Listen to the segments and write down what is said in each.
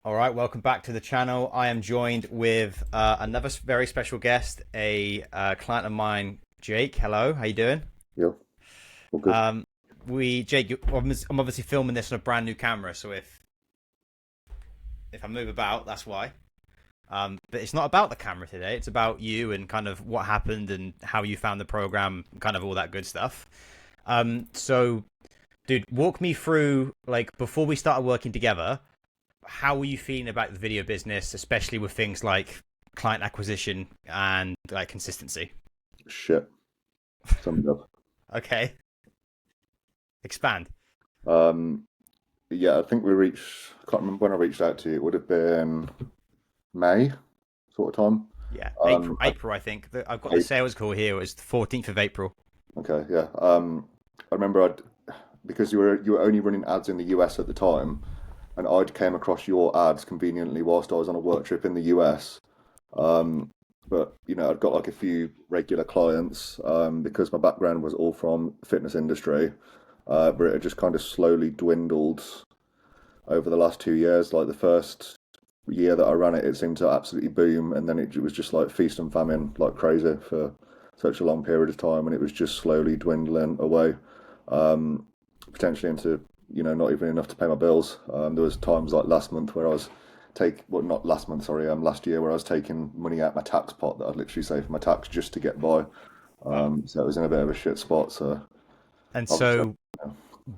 All right, welcome back to the channel. I am joined with another very special guest, a client of mine, Jake. Hello, how you doing? Yeah, all good. Um, Jake, I'm obviously filming this on a brand new camera, so if I move about, that's why. But it's not about the camera today. It's about you and kind of what happened and how you found the program, kind of all that good stuff. So, dude, walk me through like before we started working together. How were you feeling about the video business, especially with things like client acquisition and like consistency? Shit, summed up. Okay, expand. Um, yeah, I think we reached. I can't remember when I reached out to you. It would have been May sort of time. Yeah, Um, I, April. I think I've got the sales call here. It was the 14th of April. okay, yeah. I remember because you were only running ads in the US at the time, and I'd came across your ads conveniently whilst I was on a work trip in the US. Um, but I'd got like a few regular clients because my background was all from fitness industry, but it had just kind of slowly dwindled over the last 2 years. Like the first year that I ran it, it seemed to absolutely boom, and then it was just like feast and famine, like crazy for such a long period of time, and it was just slowly dwindling away, potentially into not even enough to pay my bills. There was times like last month where I was not last month, sorry, last year where I was taking money out my tax pot that I'd literally saved for my tax just to get by. Wow. So it was in a bit of a shit spot. So And obviously,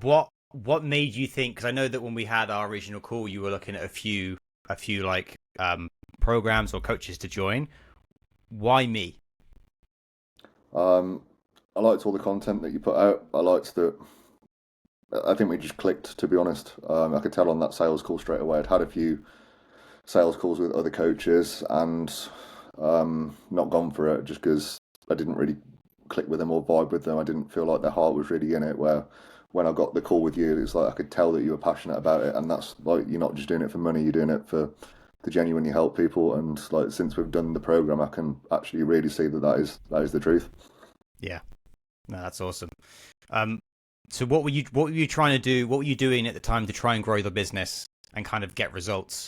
so, what made you think? Because I know that when we had our original call, you were looking at a few like programs or coaches to join. Why me? um, I liked all the content that you put out. I liked that. I think we just clicked, to be honest. I could tell on that sales call straight away. I'd had a few sales calls with other coaches and not gone for it just because I didn't really click with them or vibe with them. I didn't feel like their heart was really in it. Where when I got the call with you, it's like I could tell that you were passionate about it, and that's like you're not just doing it for money, you're doing it for to genuinely help people. And like since we've done the program, I can actually really see that that is the truth. Yeah, no, that's awesome. Um, so what were you trying to do? What were you doing at the time to try and grow the business and kind of get results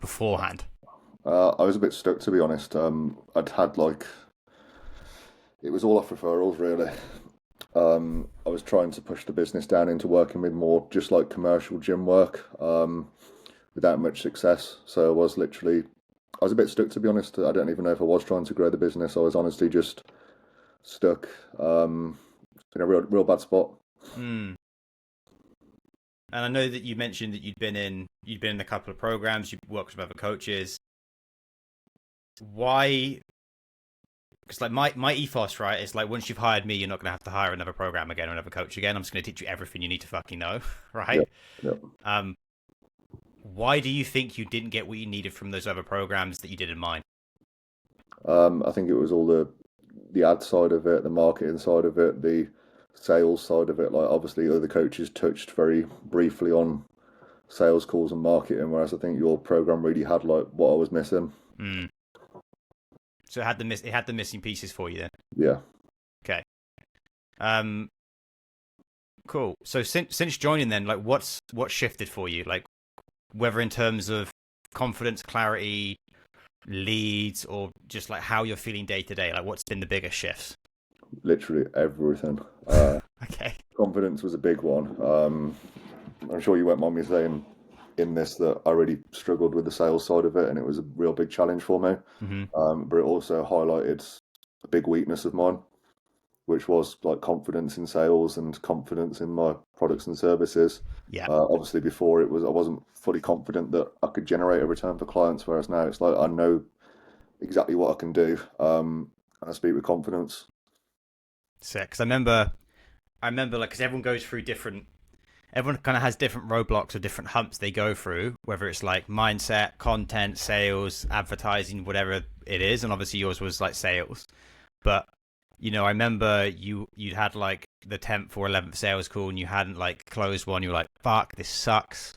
beforehand? I was a bit stuck, to be honest. I'd had like it was all off referrals really. I was trying to push the business down into working with more just like commercial gym work, without much success. So I was a bit stuck, to be honest. I don't even know if I was trying to grow the business. I was honestly just stuck, in a real bad spot. Hmm. And I know that you mentioned that you'd been in a couple of programs, you worked with other coaches. Why? Because like my ethos, right, is like once you've hired me, you're not gonna have to hire another program again or another coach again. I'm just gonna teach you everything you need to fucking know, Yeah, right? yeah. Um, why do you think you didn't get what you needed from those other programs that you did in mine? I think it was all the ad side of it, the marketing side of it, the sales side of it. Like obviously, other coaches touched very briefly on sales calls and marketing, whereas I think your program really had like what I was missing. Mm. So it had the missing pieces for you then. Yeah. Okay. Um, cool. So since joining, then like what shifted for you? Like whether in terms of confidence, clarity, leads, or just like how you're feeling day to day. Like what's been the biggest shifts? Literally everything. Okay. Confidence was a big one. I'm sure you won't mind me saying in this that I really struggled with the sales side of it, and it was a real big challenge for me. Hmm. But it also highlighted a big weakness of mine, which was like confidence in sales and confidence in my products and services. Yeah. Obviously, before I wasn't fully confident that I could generate a return for clients, whereas now it's like I know exactly what I can do, and I speak with confidence. Sick. Because I remember like because everyone goes through different. Everyone kind of has different roadblocks or different humps they go through, whether it's like mindset, content, sales, advertising, whatever it is. And obviously yours was like sales. But I remember you'd had like the 10th or 11th sales call and you hadn't like closed one. You were like, "Fuck, this sucks."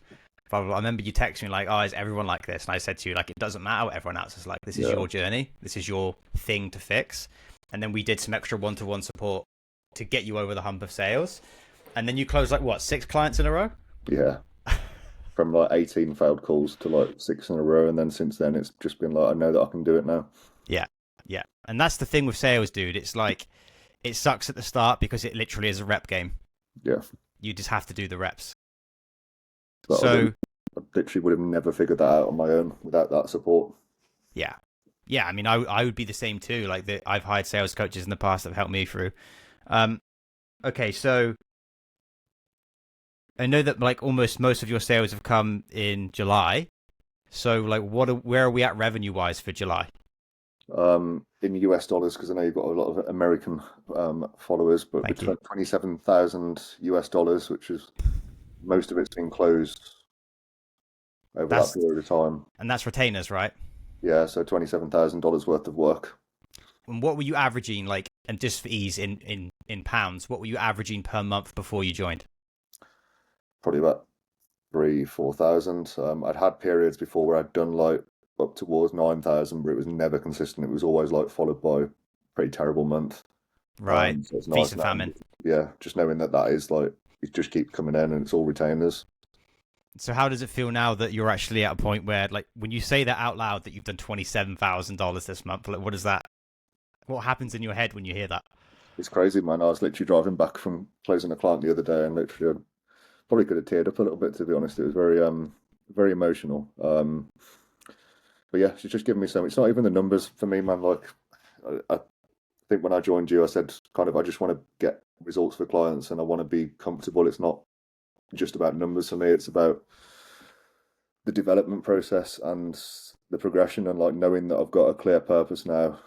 Blah, blah, blah. I remember you texting me like, "Oh, is everyone like this?" And I said to you like, "It doesn't matter what everyone else is like. This is Yeah, your journey. This is your thing to fix." And then we did some extra one-to-one support to get you over the hump of sales. And then you closed like what, 6 clients in a row? yeah. from like 18 failed calls to like 6 in a row, and then since then it's just been like I know that I can do it now. Yeah, yeah. And that's the thing with sales, dude. It's like it sucks at the start because it literally is a rep game. Yeah, You just have to do the reps. but So I literally would have never figured that out on my own without that support. yeah, yeah. I mean, I would be the same too. Like I've hired sales coaches in the past that have helped me through. Um, okay, so I know that like almost most of your sales have come in July. So like, where are we at revenue wise for July? In US dollars, because I know you've got a lot of American followers, but Thank you. between 27,000 US dollars, which is most of it's been closed over that That's period of time. and that's retainers, right? Yeah, so $27,000 worth of work. And what were you averaging like? And just for ease in pounds, what were you averaging per month before you joined? Probably about 3, 4 thousand. I'd had periods before where I'd done like up towards 9,000, but it was never consistent. It was always like followed by a pretty terrible month. Right, So it's feast nice and now. famine. Yeah, just knowing that that is like it just keep coming in and it's all retainers. So how does it feel now that you're actually at a point where, like, when you say that out loud that you've done $27,000 this month? Like, what is that? What happens in your head when you hear that? It's crazy, man. I was literally driving back from closing a client the other day, and literally I probably could have teared up a little bit, to be honest. It was very emotional. But yeah, she's just giving me so much. It's not even the numbers for me, man. Like I think when I joined you, I said kind of I just want to get results for clients and I want to be comfortable. It's not just about numbers for me. It's about the development process and the progression and like knowing that I've got a clear purpose now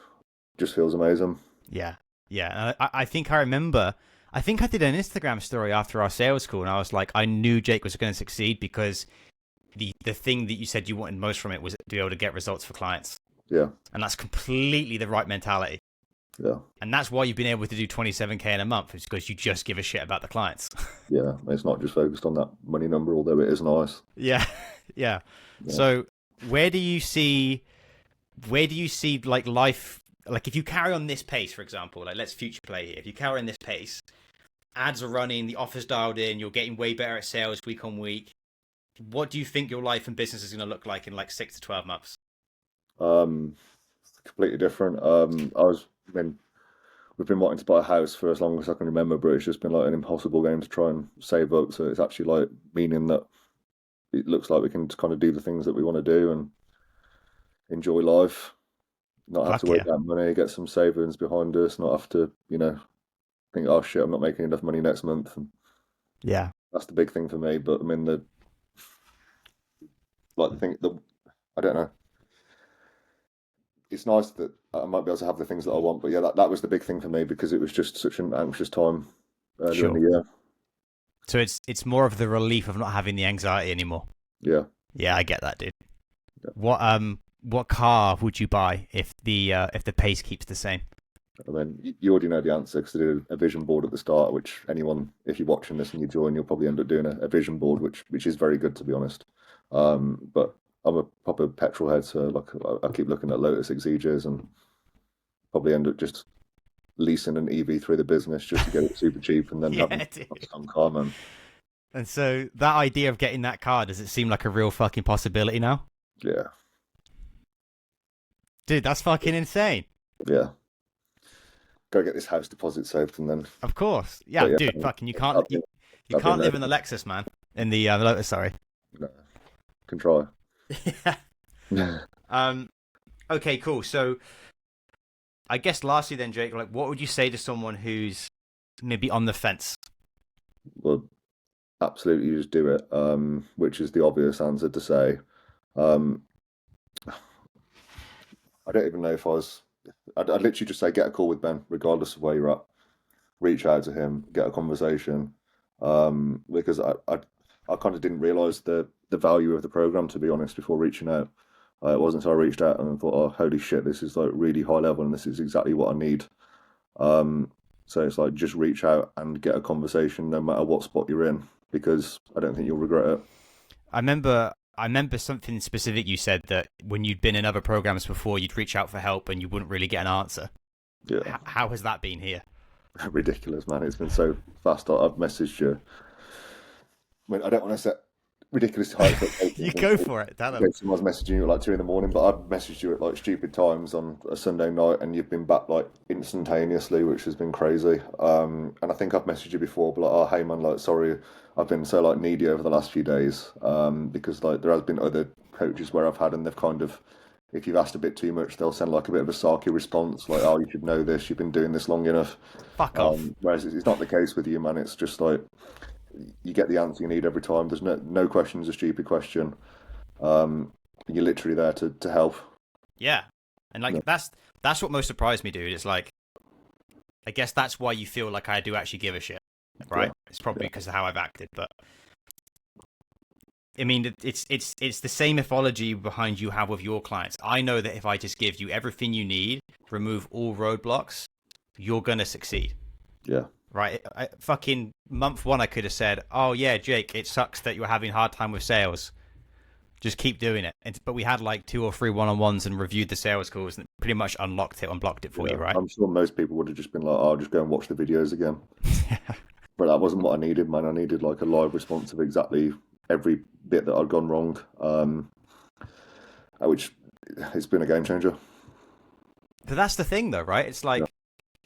just feels amazing. Yeah, yeah. I think I remember. I think I did an Instagram story after our sales call, and I was like, I knew Jake was going to succeed because the thing that you said you wanted most from it was to be able to get results for clients, Yeah, and that's completely the right mentality. yeah, And that's why you've been able to do 27K in a month, is because you just give a shit about the clients. yeah. It's not just focused on that money number, although it is nice. Yeah, yeah. Yeah. So where do you see like life, like if you carry on this pace, for example, like let's future play here. If you carry on this pace, ads are running, the offer's dialed in, you're getting way better at sales week on week. What do you think your life and business is going to look like in like 6 to 12 months? Um, Completely different. I mean, we've been wanting to buy a house for as long as I can remember, but it's just been like an impossible game to try and save up. So it's actually like meaning that it looks like we can kind of do the things that we want to do and enjoy life, not have to Fuck worry yeah. about money, get some savings behind us, not have to, think, oh shit, I'm not making enough money next month. And Yeah. that's the big thing for me. But I mean, the thing, I don't know. It's nice that I might be able to have the things that I want, but yeah, that was the big thing for me because it was just such an anxious time earlier in Sure. the year. So it's more of the relief of not having the anxiety anymore. Yeah. Yeah, I get that, dude. Yeah. What car would you buy if the pace keeps the same? I mean, you already know the answer because I did a vision board at the start, which anyone, if you're watching this and you join, you'll probably end up doing a vision board, which is very good, to be honest. But I'm a proper petrol head, so like I keep looking at Lotus Exeges and probably end up just leasing an EV through the business just to get it super cheap and then having Yeah, dude. some car, man. And so that idea of getting that car, does it seem like a real fucking possibility now? Yeah, Dude, that's fucking insane. yeah. Go get this house deposit saved and then, Of course. but Yeah, yeah, dude, fucking I've been, you I've been can't there. live in the Lexus, man. In the Lotus, sorry. No, can try. Yeah. Um okay, cool. So I guess lastly then, Jake, like what would you say to someone who's maybe on the fence? Well, absolutely just do it, which is the obvious answer to say. Um, I don't even know if I'd literally just say get a call with Ben, regardless of where you're at. Reach out to him, get a conversation, because I kind of didn't realize the value of the program, to be honest, before reaching out. It wasn't until I reached out and thought, oh, holy shit, this is like really high level and this is exactly what I need. So it's like just reach out and get a conversation no matter what spot you're in, because I don't think you'll regret it. I remember something specific you said, that when you'd been in other programs before, you'd reach out for help and you wouldn't really get an answer. Yeah, How has that been here? ridiculous, man. It's been so fast. I've messaged you. I mean, I don't want to set ridiculous high You expectations. go for it. Tell them. Someone's messaging you at like 2 in the morning, but I've messaged you at like stupid times on a Sunday night, and you've been back like instantaneously, which has been crazy. And I think I've messaged you before, but like, oh hey man, like sorry, I've been so like needy over the last few days. Because like there has been other coaches where I've had, and they've kind of, if you've asked a bit too much, they'll send like a bit of a sarky response, like oh you should know this, you've been doing this long enough. Fuck off. Whereas it's not the case with you, man. It's just like you get the answer you need every time. There's no question's a stupid question. You're literally there to help. Yeah. And like that's what most surprised me, dude. It's like, I guess that's why you feel like I do actually give a shit, right? Yeah. It's probably because of how I've acted, but I mean, it's the same mythology behind you have with your clients. I know that if I just give you everything you need, remove all roadblocks, you're gonna succeed. Yeah. Right? Fucking month one, I could have said, "Oh yeah, Jake, it sucks that you're having a hard time with sales. Just keep doing it." But we had like 2 or 3 one-on-ones and reviewed the sales calls, and pretty much unlocked it, unblocked it for you, right? I'm sure most people would have just been like, "Oh, I'll just go and watch the videos again." But that wasn't what I needed, man. I needed like a live response of exactly every bit that I'd gone wrong, which it's been a game changer. But that's the thing, though, right? It's like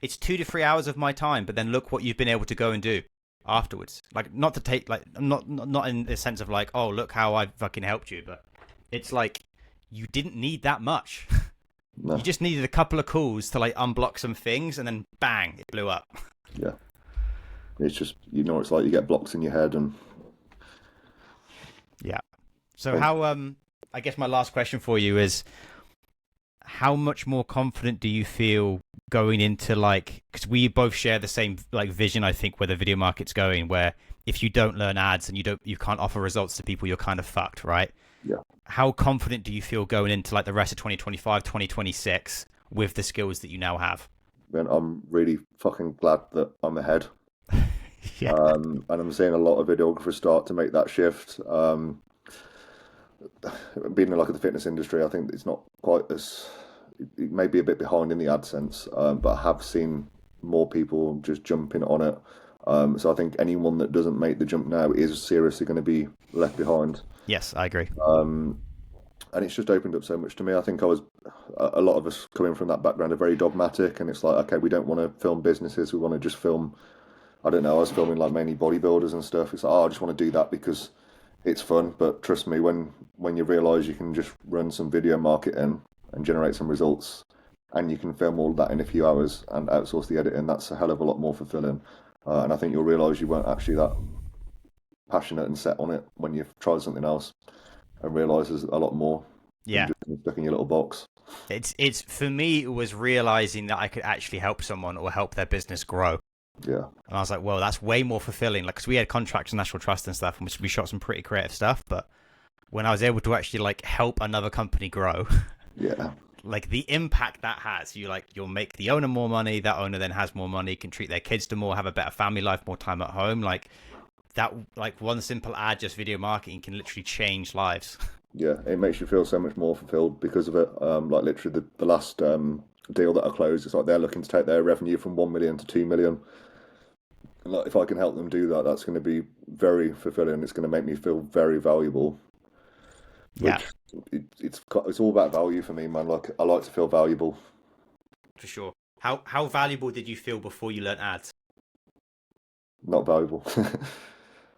it's 2 to 3 hours of my time, but then look what you've been able to go and do afterwards. Like, not to take like not in the sense of like, oh, look how I fucking helped you, but it's like you didn't need that much. No. You just needed a couple of calls to like unblock some things, and then bang, it blew up. Yeah. It's just, you know, it's like you get blocks in your head, and yeah. So how I guess my last question for you is, how much more confident do you feel going into, like, because we both share the same like vision, I think, where the video market's going, where if you don't learn ads and you can't offer results to people, you're kind of fucked, right? Yeah. How confident do you feel going into like the rest of 2025, 2026 with the skills that you now have? And I'm really fucking glad that I'm ahead. Yeah. And I'm seeing a lot of videographers start to make that shift. Being like in the fitness industry, I think it's not quite as, it may be a bit behind in the AdSense, but I have seen more people just jumping on it. So I think anyone that doesn't make the jump now is seriously going to be left behind. Yes, I agree. And it's just opened up so much to me. I think a lot of us coming from that background are very dogmatic, and it's like, okay, we don't want to film businesses, we want to just film, I don't know, I was filming like mainly bodybuilders and stuff. It's like, oh, I just want to do that because it's fun. But trust me, when you realise you can just run some video marketing and generate some results, and you can film all of that in a few hours and outsource the editing, that's a hell of a lot more fulfilling. And I think you'll realise you weren't actually that passionate and set on it when you've tried something else and realise there's a lot more. Yeah. Than just stuck in your little box. It's for me, it was realising that I could actually help someone or help their business grow. Yeah. And I was like, well, that's way more fulfilling. Like, because we had contracts and National Trust and stuff, and we shot some pretty creative stuff. But when I was able to actually like help another company grow, yeah, like the impact that has, you'll make the owner more money. That owner then has more money, can treat their kids to more, have a better family life, more time at home. Like that, like one simple ad, just video marketing, can literally change lives. Yeah, it makes you feel so much more fulfilled because of it. Like literally the last deal that I closed, it's like they're looking to take their revenue from 1 million to 2 million. And like, if I can help them do that, that's going to be very fulfilling. It's going to make me feel very valuable. Yeah, it's all about value for me, man. Like, I like to feel valuable. For sure. How valuable did you feel before you learnt ads? Not valuable.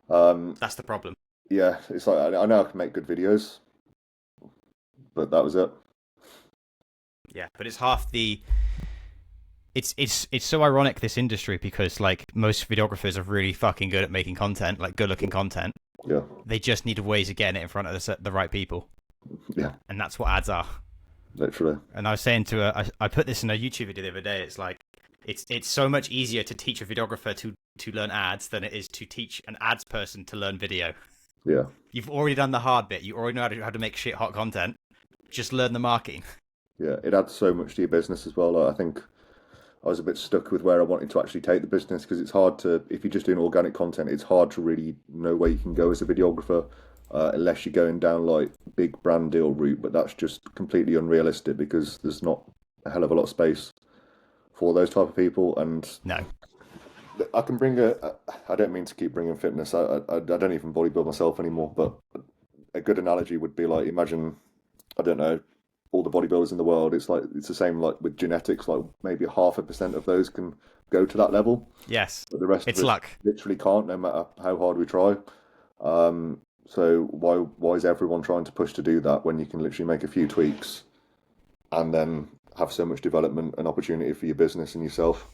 That's the problem. Yeah, it's like I know I can make good videos, but that was it. Yeah, but it's half the. It's so ironic, this industry, because like most videographers are really fucking good at making content, like good looking content. Yeah. They just need ways of getting it in front of the right people. Yeah. And that's what ads are. Literally. And I was saying I put this in a YouTube video the other day. It's like it's so much easier to teach a videographer to learn ads than it is to teach an ads person to learn video. Yeah. You've already done the hard bit. You already know how to make shit hot content. Just learn the marketing. Yeah, it adds so much to your business as well. Like, I think I was a bit stuck with where I wanted to actually take the business, because it's hard to, if you're just doing organic content, it's hard to really know where you can go as a videographer unless you're going down like big brand deal route. But that's just completely unrealistic because there's not a hell of a lot of space for those type of people. And no, I can bring I don't mean to keep bringing fitness. I don't even bodybuild myself anymore, but a good analogy would be like, imagine, I don't know, all the bodybuilders in the world. It's like, it's the same like with genetics. Like maybe 0.5% of those can go to that level, Yes, but the rest of it's us luck. literally can't, no matter how hard we try. So why is everyone trying to push to do that when you can literally make a few tweaks and then have so much development and opportunity for your business and yourself?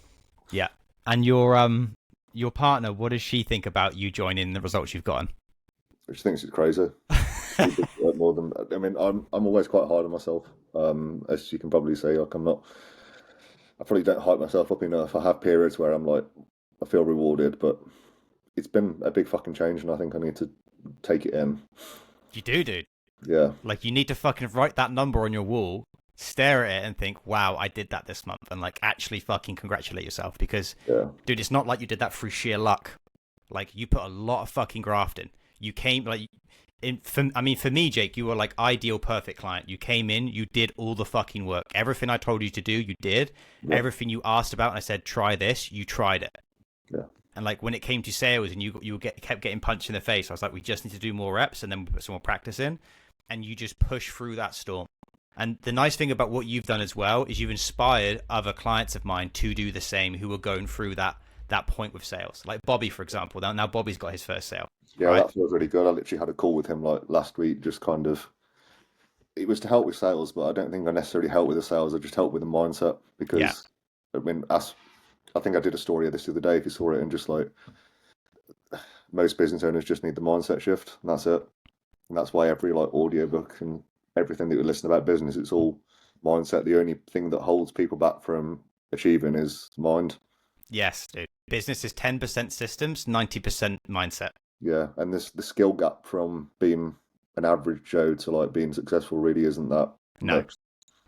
Yeah. And your partner, what does she think about you joining the results you've gotten? Which thinks it's crazy. She thinks more than, I mean, I'm always quite hard on myself. As you can probably say, like I probably don't hype myself up enough. I have periods where I'm like, I feel rewarded, but it's been a big fucking change, and I think I need to take it in. You do, dude. Yeah, Like, you need to fucking write that number on your wall, stare at it, and think, wow, I did that this month. And, like, actually fucking congratulate yourself. Because, yeah, dude, it's not like you did that through sheer luck. Like, you put a lot of fucking graft in. You came, like, for me, Jake, you were, like, ideal, perfect client. You came in, you did all the fucking work. Everything I told you to do, you did. yeah, Everything you asked about, and I said, try this, you tried it. yeah, And like when it came to sales and kept getting punched in the face, I was like, we just need to do more reps and then we put some more practice in. And you just push through that storm. And the nice thing about what you've done as well is you've inspired other clients of mine to do the same who are going through that point with sales. Like Bobby, for example. Now Bobby's got his first sale, yeah. right? That feels really good. I literally had a call with him like last week, just kind of. It was to help with sales, but I don't think I necessarily help with the sales. I just help with the mindset Yeah. because, I mean, as I think I did a story of this the other day. If you saw it, and just like most business owners just need the mindset shift, and that's it. And that's why every like audiobook and everything that we listen about business, it's all mindset. The only thing that holds people back from achieving is mind. Yes, dude. Business is 10% systems, 90% mindset. Yeah, and this the skill gap from being an average Joe to like being successful really isn't that No, much.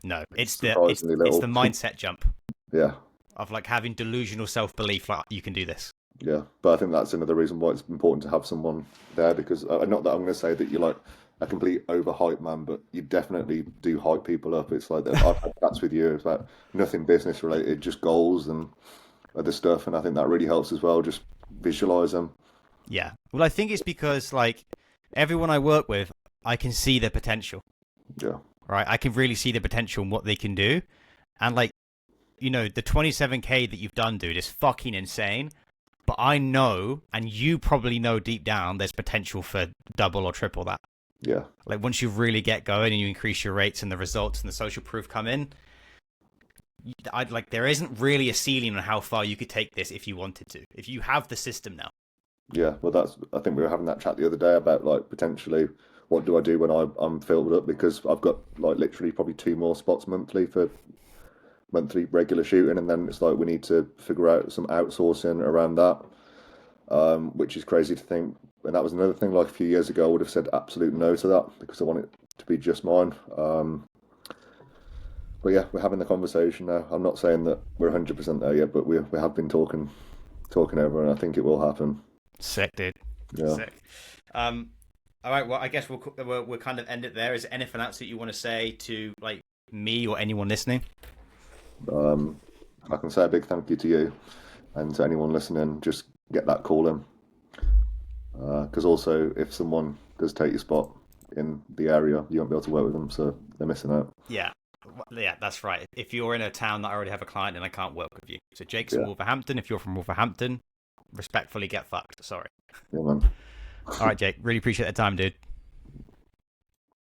no. It's It's surprisingly it's the little. mindset jump Yeah, of like having delusional self-belief like you can do this. yeah. But I think that's another reason why it's important to have someone there because not that I'm going to say that you're like a complete overhype man, but you definitely do hype people up. It's like I've had chats with you about nothing business related, just goals and other stuff, and I think that really helps as well. Just visualize them. Yeah. Well, I think it's because like everyone I work with, I can see their potential, Yeah, right? I can really see the potential and what they can do. And like, the 27K that you've done, dude, is fucking insane. But I know, and you probably know deep down, there's potential for double or triple that. yeah, Like once you really get going and you increase your rates and the results and the social proof come in, I'd like there isn't really a ceiling on how far you could take this if you wanted to. If you have the system now. yeah. Well, that's. I think we were having that chat the other day about like potentially what do I do when I'm filled up because I've got like literally probably two more spots monthly for monthly regular shooting, and then it's like we need to figure out some outsourcing around that, which is crazy to think. And that was another thing. Like a few years ago, I would have said absolute no to that because I want it to be just mine. But yeah, we're having the conversation now. I'm not saying that we're 100% there yet, but we have been talking over, and I think it will happen. Sick, dude. Yeah. Sick. All right. Well, I guess we'll kind of end it there. Is there anything else that you want to say to like me or anyone listening? I can say a big thank you to you and to anyone listening. Just get that call in. Because also, if someone does take your spot in the area, you won't be able to work with them, so they're missing out. Yeah. Yeah, that's right. If you're in a town that I already have a client and I can't work with you. So Jake's from Yeah, Wolverhampton. If you're from Wolverhampton, respectfully get fucked. Sorry. yeah, man. All right, Jake. Really appreciate the time, dude.